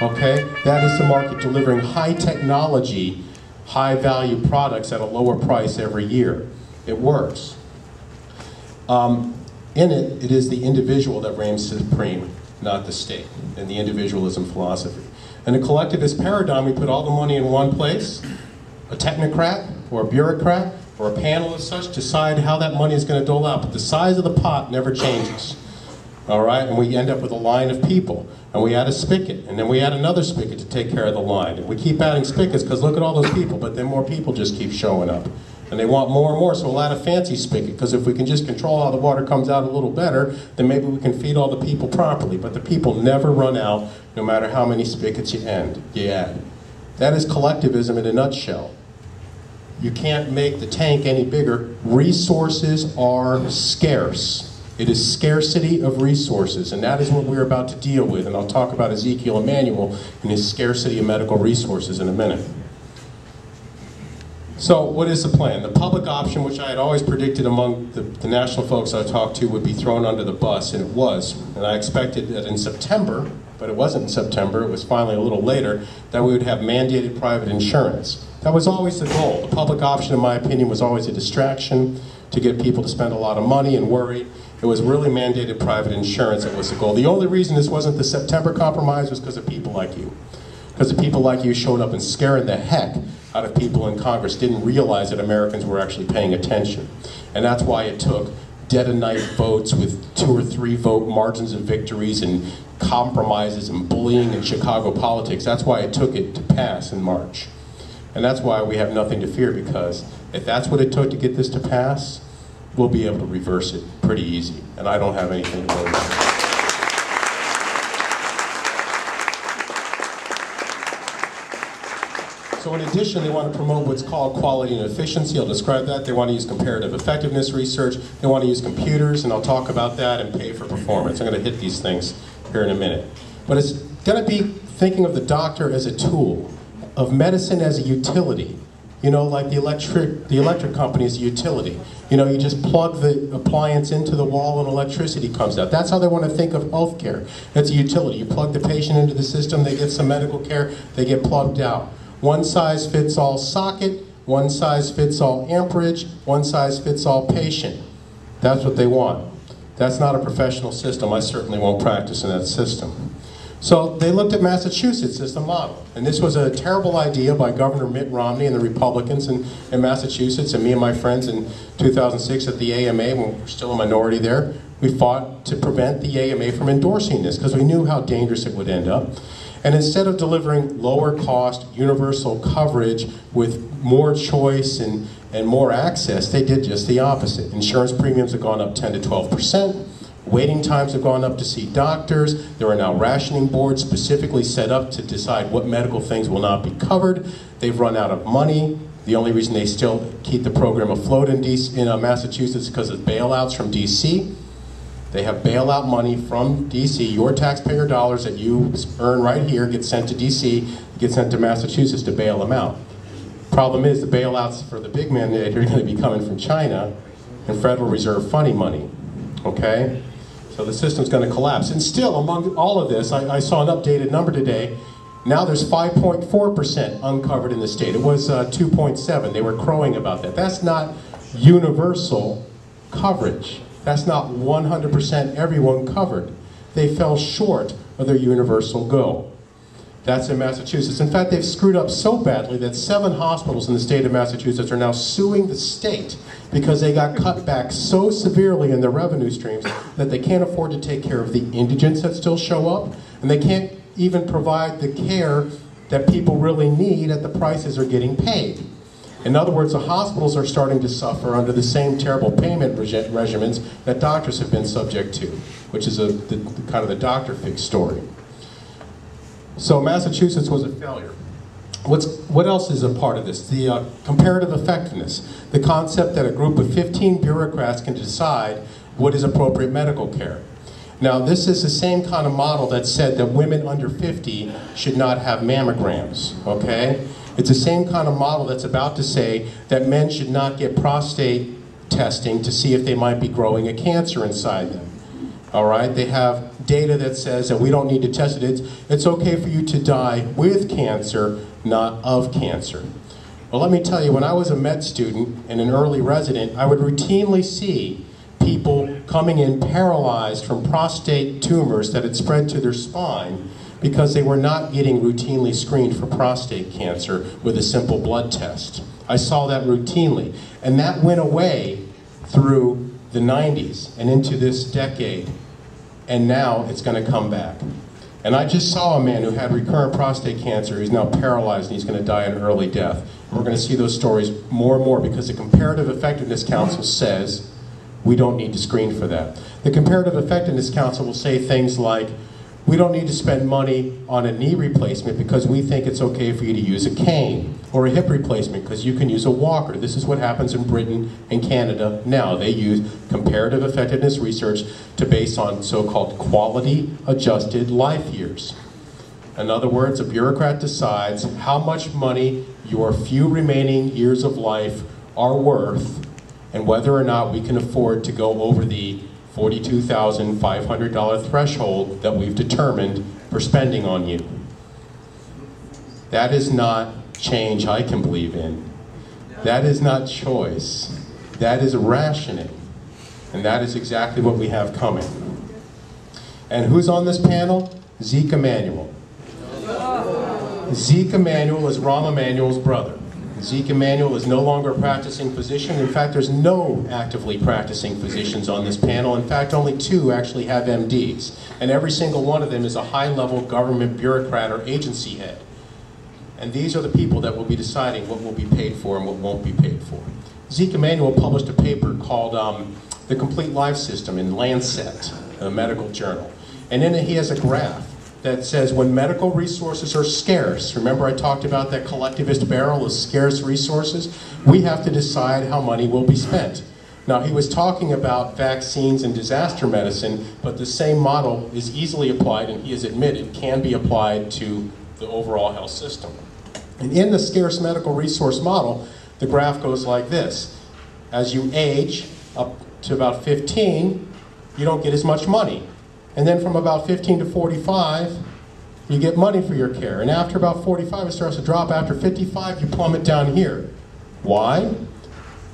Okay? That is the market delivering high technology, high value products at a lower price every year. It works. In it, it is the individual that reigns supreme, not the state, and the individualism philosophy. In a collectivist paradigm, we put all the money in one place. A technocrat or a bureaucrat or a panel as such decide how that money is going to dole out, but the size of the pot never changes. All right, and we end up with a line of people, and we add a spigot, and then we add another spigot to take care of the line. And we keep adding spigots because look at all those people, but then more people just keep showing up. And they want more and more, so we'll add a fancy spigot, because if we can just control how the water comes out a little better, then maybe we can feed all the people properly. But the people never run out, no matter how many spigots you add. That is collectivism in a nutshell. You can't make the tank any bigger. Resources are scarce. It is scarcity of resources, and that is what we're about to deal with. And I'll talk about Ezekiel Emanuel and his scarcity of medical resources in a minute. So what is the plan? The public option, which I had always predicted among the national folks I talked to, would be thrown under the bus, and it was. And I expected that in September, but it wasn't in September, it was finally a little later, that we would have mandated private insurance. That was always the goal. The public option, in my opinion, was always a distraction to get people to spend a lot of money and worry. It was really mandated private insurance that was the goal. The only reason this wasn't the September compromise was because of people like you. Because the people like you showed up and scaring the heck out of people in Congress, didn't realize that Americans were actually paying attention. And that's why it took dead-of-night votes with 2 or 3 vote margins of victories and compromises and bullying in Chicago politics. That's why it took it to pass in March. And that's why we have nothing to fear, because if that's what it took to get this to pass, we'll be able to reverse it pretty easy. And I don't have anything to worry about. So in addition, they want to promote what's called quality and efficiency. I'll describe that. They want to use comparative effectiveness research. They want to use computers, and I'll talk about that, and pay for performance. I'm going to hit these things here in a minute. But it's going to be thinking of the doctor as a tool, of medicine as a utility. You know, like the electric company is a utility. You know, you just plug the appliance into the wall and electricity comes out. That's how they want to think of healthcare. It's a utility. You plug the patient into the system, they get some medical care, they get plugged out. One size fits all socket, one size fits all amperage, one size fits all patient. That's what they want. That's not a professional system. I certainly won't practice in that system. So they looked at Massachusetts as the model. And this was a terrible idea by Governor Mitt Romney and the Republicans in Massachusetts, and me and my friends in 2006 at the AMA, when we were still a minority there, we fought to prevent the AMA from endorsing this because we knew how dangerous it would end up. And instead of delivering lower cost, universal coverage with more choice and more access, they did just the opposite. Insurance premiums have gone up 10 to 12%. Waiting times have gone up to see doctors. There are now rationing boards specifically set up to decide what medical things will not be covered. They've run out of money. The only reason they still keep the program afloat in Massachusetts is because of bailouts from DC. They have bailout money from DC. Your taxpayer dollars that you earn right here get sent to DC, get sent to Massachusetts to bail them out. Problem is, the bailouts for the big men are going to be coming from China and Federal Reserve funding money. Okay? So the system's going to collapse. And still, among all of this, I saw an updated number today. Now there's 5.4% uncovered in the state. It was 2.7. They were crowing about that. That's not universal coverage. That's not 100% everyone covered. They fell short of their universal goal. That's in Massachusetts. In fact, they've screwed up so badly that 7 hospitals in the state of Massachusetts are now suing the state because they got cut back so severely in their revenue streams that they can't afford to take care of the indigents that still show up, and they can't even provide the care that people really need at the prices they're getting paid. In other words, the hospitals are starting to suffer under the same terrible payment regimens that doctors have been subject to, which is kind of the doctor fix story. So Massachusetts was a failure. What else is a part of this? The comparative effectiveness, the concept that a group of 15 bureaucrats can decide what is appropriate medical care. Now, this is the same kind of model that said that women under 50 should not have mammograms, okay? It's the same kind of model that's about to say that men should not get prostate testing to see if they might be growing a cancer inside them. All right, they have data that says that we don't need to test it. It's okay for you to die with cancer, not of cancer. Well, let me tell you, when I was a med student and an early resident, I would routinely see people coming in paralyzed from prostate tumors that had spread to their spine because they were not getting routinely screened for prostate cancer with a simple blood test. I saw that routinely, and that went away through the 90s and into this decade, and now it's going to come back. And I just saw a man who had recurrent prostate cancer. He's now paralyzed and he's going to die an early death. And we're going to see those stories more and more because the Comparative Effectiveness Council says we don't need to screen for that. The Comparative Effectiveness Council will say things like, we don't need to spend money on a knee replacement because we think it's okay for you to use a cane, or a hip replacement because you can use a walker. This is what happens in Britain and Canada now. They use comparative effectiveness research to base on so-called quality adjusted life years. In other words, a bureaucrat decides how much money your few remaining years of life are worth and whether or not we can afford to go over the $42,500 threshold that we've determined for spending on you. That is not change I can believe in. That is not choice. That is rationing. And that is exactly what we have coming. And who's on this panel? Zeke Emanuel. Zeke Emanuel is Rahm Emanuel's brother. Zeke Emanuel is no longer a practicing physician. In fact, there's no actively practicing physicians on this panel. In fact, only 2 actually have MDs. And every single one of them is a high-level government bureaucrat or agency head. And these are the people that will be deciding what will be paid for and what won't be paid for. Zeke Emanuel published a paper called The Complete Life System in Lancet, a medical journal. And in it he has a graph that says when medical resources are scarce, remember I talked about that collectivist barrel of scarce resources, we have to decide how money will be spent. Now he was talking about vaccines and disaster medicine, but the same model is easily applied, and he has admitted can be applied to the overall health system. And in the scarce medical resource model, the graph goes like this. As you age up to about 15, you don't get as much money. And then from about 15 to 45, you get money for your care. And after about 45, it starts to drop. After 55, you plummet down here. Why?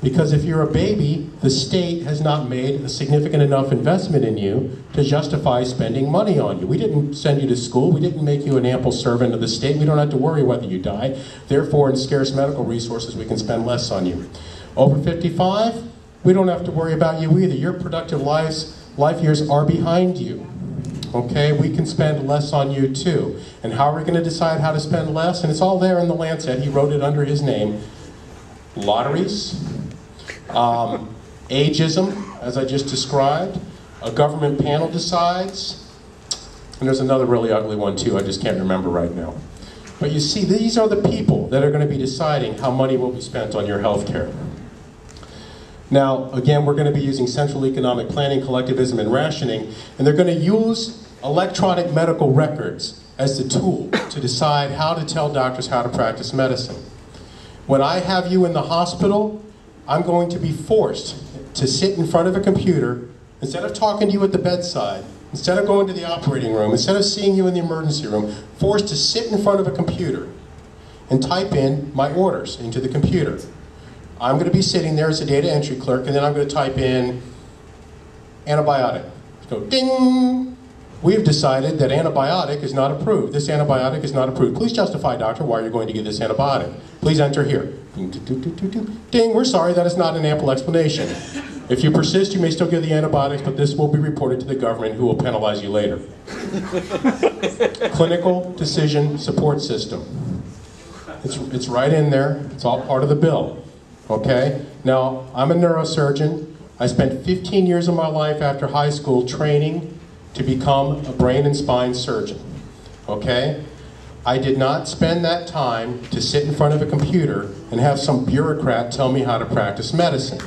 Because if you're a baby, the state has not made a significant enough investment in you to justify spending money on you. We didn't send you to school. We didn't make you an ample servant of the state. We don't have to worry whether you die. Therefore, in scarce medical resources, we can spend less on you. Over 55, we don't have to worry about you either. Your productive life years are behind you. Okay, we can spend less on you too. And how are we going to decide how to spend less? And it's all there in the Lancet. He wrote it under his name. Lotteries, ageism, as I just described, a government panel decides, and there's another really ugly one too, I just can't remember right now. But you see, these are the people that are going to be deciding how money will be spent on your health care. Now, again, we're going to be using central economic planning, collectivism, and rationing, and they're going to use electronic medical records as the tool to decide how to tell doctors how to practice medicine. When I have you in the hospital, I'm going to be forced to sit in front of a computer, instead of talking to you at the bedside, instead of going to the operating room, instead of seeing you in the emergency room, forced to sit in front of a computer and type in my orders into the computer. I'm going to be sitting there as a data entry clerk, and then I'm going to type in antibiotic. Go ding! We've decided that antibiotic is not approved. This antibiotic is not approved. Please justify, doctor, why you're going to give this antibiotic. Please enter here. Ding, we're sorry, that is not an ample explanation. If you persist, you may still give the antibiotics, but this will be reported to the government, who will penalize you later. Clinical Decision Support System. It's right in there. It's all part of the bill. Okay? Now, I'm a neurosurgeon. I spent 15 years of my life after high school training to become a brain and spine surgeon. Okay? I did not spend that time to sit in front of a computer and have some bureaucrat tell me how to practice medicine.